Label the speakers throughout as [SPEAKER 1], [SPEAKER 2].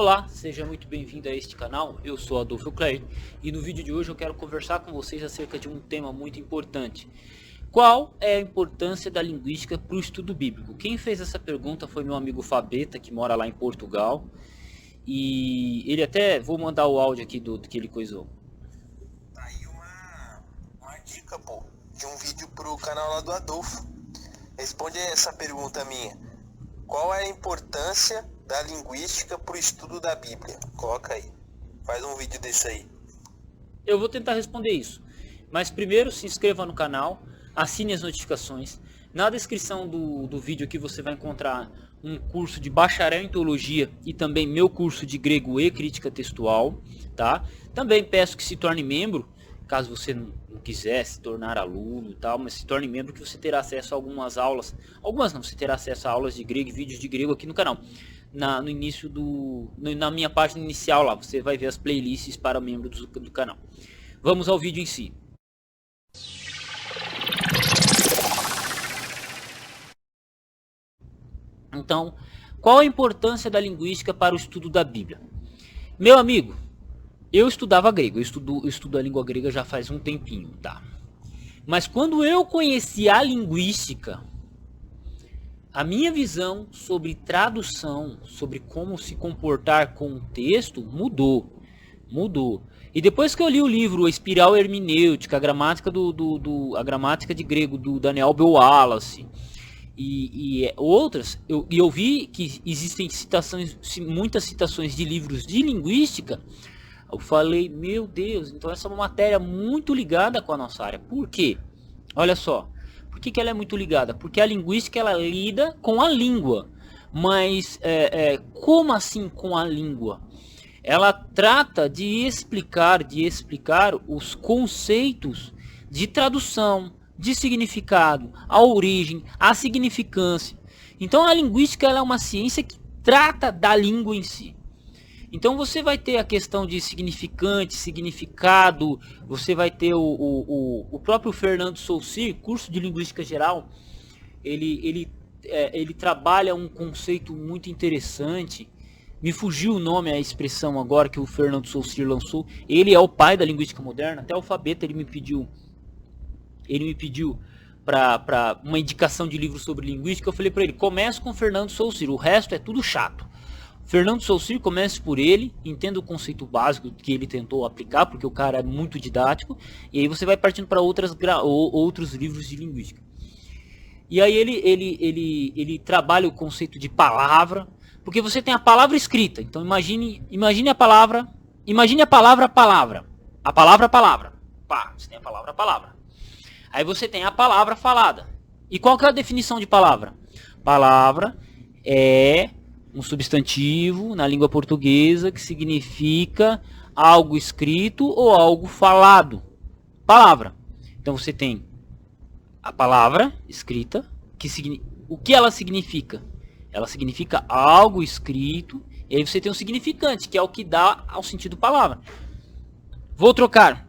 [SPEAKER 1] Olá, seja muito bem-vindo a este canal, eu sou Adolfo Clay e no vídeo de hoje eu quero conversar com vocês acerca de um tema muito importante. Qual é a importância da linguística para o estudo bíblico? Quem fez essa pergunta foi meu amigo Fabeta, que mora lá em Portugal, e ele até, vou mandar o áudio aqui do que ele coisou.
[SPEAKER 2] Tá aí uma dica, pô, de um vídeo pro canal lá do Adolfo. Responde essa pergunta minha. Qual é a importância da linguística pro estudo da Bíblia? Coloca aí. Faz um vídeo desse aí.
[SPEAKER 1] Eu vou tentar responder isso, mas primeiro se inscreva no canal, assine as notificações. Na descrição do vídeo aqui você vai encontrar um curso de bacharel em teologia e também meu curso de grego e crítica textual, tá? Também peço que se torne membro, caso você não quiser se tornar aluno e tal, mas se torne membro que você terá acesso a algumas aulas, algumas não, você terá acesso a aulas de grego e vídeos de grego aqui no canal. No início na minha página inicial lá, você vai ver as playlists para membros do canal. Vamos ao vídeo em si. Então, qual a importância da linguística para o estudo da Bíblia? Meu amigo, eu estudava grego, eu estudo a língua grega já faz um tempinho, tá? Mas quando eu conheci a linguística, a minha visão sobre tradução, sobre como se comportar com o texto, mudou. E depois que eu li o livro A Espiral Hermenêutica, a gramática, a gramática de grego do Daniel B. Wallace e outras, eu vi que existem muitas citações de livros de linguística. Eu falei, meu Deus, então essa é uma matéria muito ligada com a nossa área. Por quê? Olha só. Por que ela é muito ligada? Porque a linguística ela lida com a língua. Mas como assim com a língua? Ela trata de explicar os conceitos de tradução, de significado, a origem, a significância. Então a linguística ela é uma ciência que trata da língua em si. Então você vai ter a questão de significante, significado, você vai ter o próprio Fernando Saussure, curso de Linguística Geral, ele trabalha um conceito muito interessante. Me fugiu o nome, a expressão agora que o Fernando Saussure lançou. Ele é o pai da linguística moderna, até o alfabeto ele me pediu para uma indicação de livro sobre linguística. Eu falei para ele, comece com Fernando Saussure, o resto é tudo chato. Fernando Saussure, comece por ele, entenda o conceito básico que ele tentou aplicar, porque o cara é muito didático, e aí você vai partindo para outros livros de linguística. E aí ele trabalha o conceito de palavra, porque você tem a palavra escrita, então imagine a palavra palavra, a palavra palavra, pá, você tem a palavra palavra. Aí você tem a palavra falada. E qual que é a definição de palavra? Palavra é um substantivo na língua portuguesa que significa algo escrito ou algo falado. Palavra. Então você tem a palavra escrita, o que ela significa? Ela significa algo escrito, e aí você tem o significante, que é o que dá ao sentido palavra. Vou trocar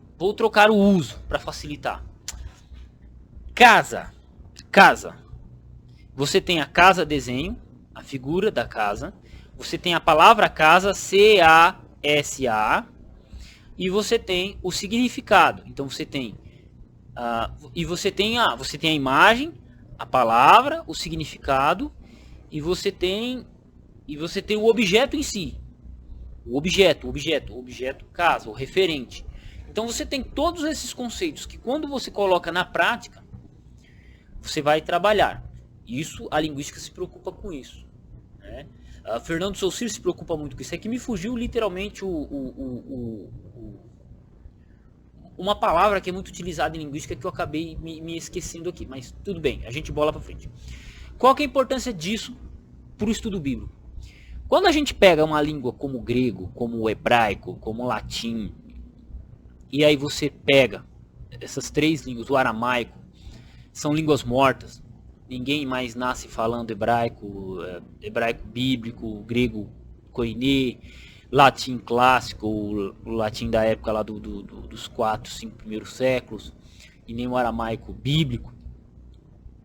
[SPEAKER 1] o uso para facilitar. Casa. Você tem a casa desenho, a figura da casa, você tem a palavra casa, C-A-S-A, e você tem o significado. Então você tem você tem a imagem, a palavra, o significado, e você tem o objeto em si. O objeto, casa, o referente. Então você tem todos esses conceitos que quando você coloca na prática, você vai trabalhar. Isso, a linguística se preocupa com isso. Né? Fernando Saussure se preocupa muito com isso. É que me fugiu literalmente uma palavra que é muito utilizada em linguística que eu acabei me esquecendo aqui. Mas tudo bem, a gente bola para frente. Qual que é a importância disso para o estudo bíblico? Quando a gente pega uma língua como o grego, como o hebraico, como o latim, e aí você pega essas três línguas, o aramaico, são línguas mortas. Ninguém mais nasce falando hebraico bíblico, grego koiné, latim clássico, o latim da época lá dos 4, 5 primeiros séculos, e nem o aramaico bíblico,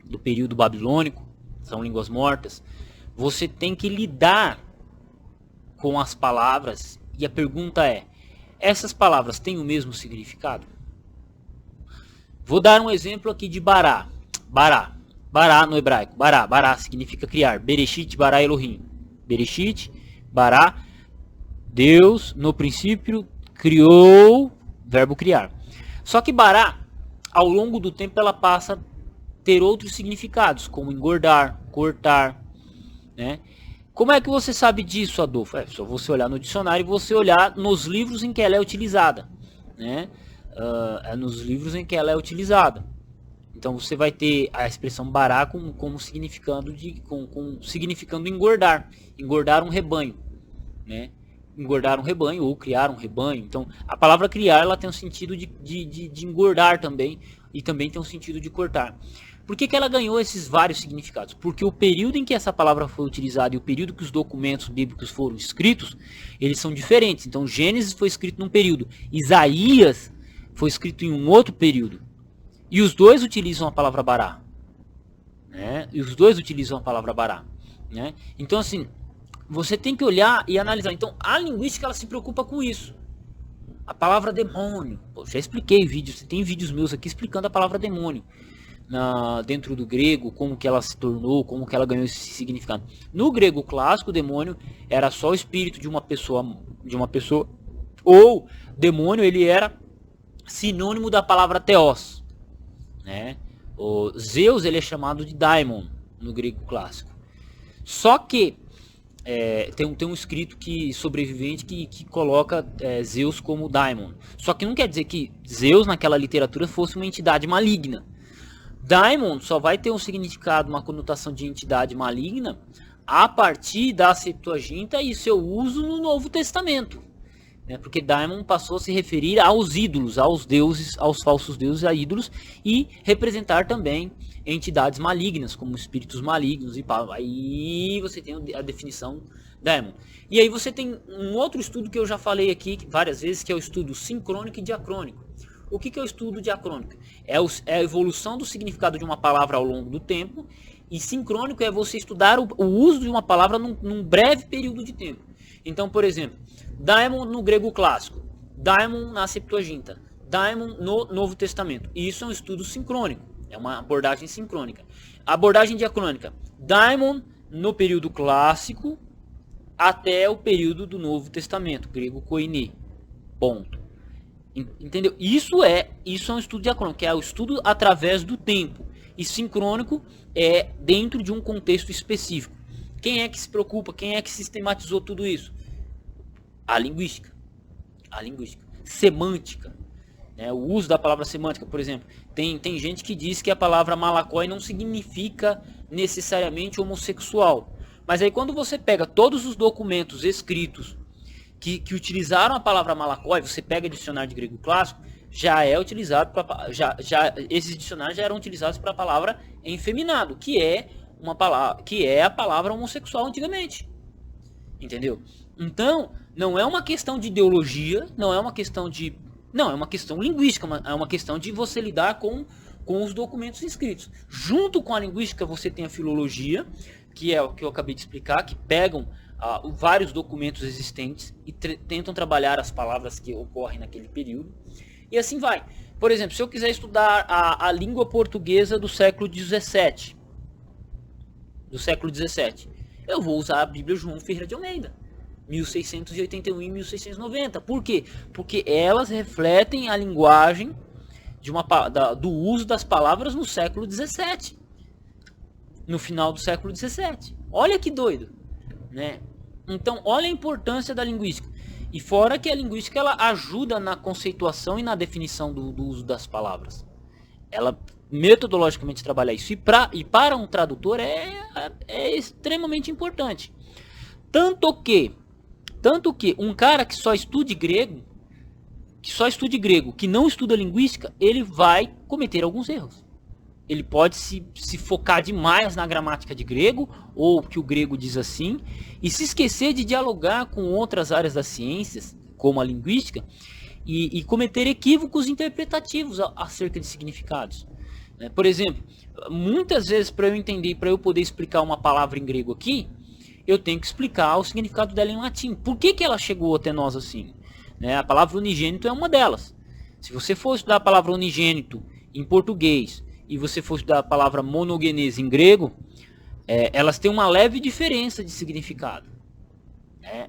[SPEAKER 1] do período babilônico, são línguas mortas. Você tem que lidar com as palavras, e a pergunta é, essas palavras têm o mesmo significado? Vou dar um exemplo aqui de Bará. Bará no hebraico. Bará significa criar. Bereshit, Bará, Elohim. Bereshit, Bará, Deus no princípio criou, verbo criar. Só que Bará, ao longo do tempo, ela passa a ter outros significados, como engordar, cortar, né? Como é que você sabe disso, Adolfo? É só você olhar no dicionário e você olhar nos livros em que ela é utilizada, né? Nos livros em que ela é utilizada. Então você vai ter a expressão bará como significando significando engordar um rebanho, né? Engordar um rebanho ou criar um rebanho. Então a palavra criar, ela tem o sentido de engordar também, e também tem o sentido de cortar. Por que ela ganhou esses vários significados? Porque o período em que essa palavra foi utilizada e o período que os documentos bíblicos foram escritos, eles são diferentes. Então Gênesis foi escrito num período, Isaías foi escrito em um outro período. E os dois utilizam a palavra bará, né? Né? Então assim, você tem que olhar e analisar. Então a linguística, ela se preocupa com isso. A palavra demônio, já expliquei vídeos, tem vídeos meus aqui explicando a palavra demônio dentro do grego, como que ela se tornou, como que ela ganhou esse significado. No grego clássico, demônio era só o espírito de uma pessoa, ou demônio, ele era sinônimo da palavra theos, né? O Zeus, ele é chamado de daimon no grego clássico. Só que tem um escrito sobrevivente que coloca Zeus como daimon. Só que não quer dizer que Zeus naquela literatura fosse uma entidade maligna. Daimon só vai ter um significado, uma conotação de entidade maligna a partir da Septuaginta e seu uso no Novo Testamento, né? Porque Daimon passou a se referir aos ídolos, aos deuses, aos falsos deuses, a ídolos, e representar também entidades malignas, como espíritos malignos. E aí você tem a definição Daimon. E aí você tem um outro estudo que eu já falei aqui várias vezes, que é o estudo sincrônico e diacrônico. O que é o estudo diacrônico? É a evolução do significado de uma palavra ao longo do tempo, e sincrônico é você estudar o uso de uma palavra num breve período de tempo. Então, por exemplo, daimon no grego clássico, daimon na Septuaginta, daimon no Novo Testamento. E isso é um estudo sincrônico, é uma abordagem sincrônica. A abordagem diacrônica, daimon no período clássico até o período do Novo Testamento, grego koine. Ponto. Entendeu? Isso é um estudo diacrônico, que é o estudo através do tempo. E sincrônico é dentro de um contexto específico. Quem é que se preocupa? Quem é que sistematizou tudo isso? A linguística. Semântica, né? O uso da palavra semântica, por exemplo. Tem gente que diz que a palavra malakói não significa necessariamente homossexual. Mas aí quando você pega todos os documentos escritos que utilizaram a palavra malakói, você pega dicionário de grego clássico, já é utilizado esses dicionários já eram utilizados para a palavra enfeminado, que é a palavra homossexual antigamente. Entendeu? Então, não é uma questão de ideologia, é uma questão linguística, é uma questão de você lidar com os documentos escritos. Junto com a linguística, você tem a filologia, que é o que eu acabei de explicar, que pegam vários documentos existentes e tentam trabalhar as palavras que ocorrem naquele período. E assim vai. Por exemplo, se eu quiser estudar a língua portuguesa do século XVII, eu vou usar a Bíblia João Ferreira de Almeida, 1681 e 1690. Por quê? Porque elas refletem a linguagem do uso das palavras no século XVII, no final do século XVII. Olha que doido, né? Então, olha a importância da linguística. E fora que a linguística, ela ajuda na conceituação e na definição do uso das palavras. Ela metodologicamente trabalha isso. E para um tradutor é extremamente importante. Tanto que um cara que só estude grego, que não estuda linguística, ele vai cometer alguns erros. Ele pode se focar demais na gramática de grego, ou que o grego diz assim, e se esquecer de dialogar com outras áreas das ciências, como a linguística, e cometer equívocos interpretativos acerca de significados. Por exemplo, muitas vezes para eu entender, para eu poder explicar uma palavra em grego aqui, eu tenho que explicar o significado dela em latim. Por que ela chegou até nós assim? Né? A palavra unigênito é uma delas. Se você for estudar a palavra unigênito em português e você for estudar a palavra monogenes em grego, elas têm uma leve diferença de significado.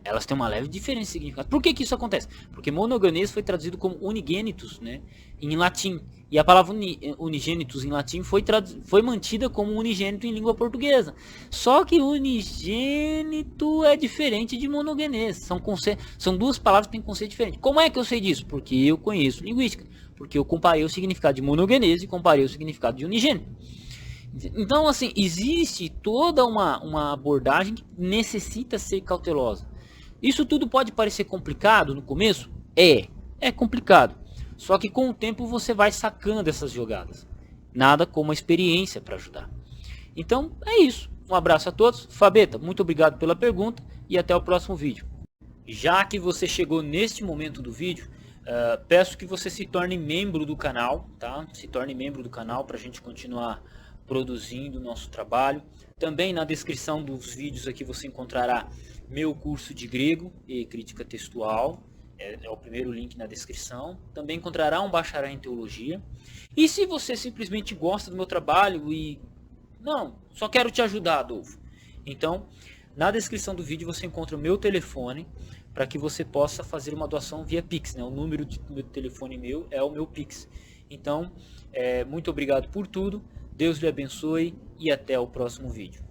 [SPEAKER 1] Elas têm uma leve diferença de significado. Por que isso acontece? Porque monogenes foi traduzido como unigênitus, né, em latim. E a palavra unigênitus em latim foi mantida como unigênito em língua portuguesa. Só que unigênito é diferente de monogenes. São duas palavras que têm conceito diferente. Como é que eu sei disso? Porque eu conheço linguística. Porque eu comparei o significado de monogenes e comparei o significado de unigênito. Então, assim, existe toda uma abordagem que necessita ser cautelosa. Isso tudo pode parecer complicado no começo? É complicado. Só que com o tempo você vai sacando essas jogadas. Nada como a experiência para ajudar. Então, é isso. Um abraço a todos. Fabeta, muito obrigado pela pergunta e até o próximo vídeo. Já que você chegou neste momento do vídeo, peço que você se torne membro do canal, tá? Se torne membro do canal para a gente continuar produzindo o nosso trabalho. Também na descrição dos vídeos aqui você encontrará meu curso de grego e crítica textual, é o primeiro link na descrição. Também encontrará um bacharel em teologia. E se você simplesmente gosta do meu trabalho e não, só quero te ajudar, Adolfo, então na descrição do vídeo você encontra o meu telefone para que você possa fazer uma doação via Pix, né? O número de telefone meu é o meu Pix. Então, muito obrigado por tudo. Deus lhe abençoe e até o próximo vídeo.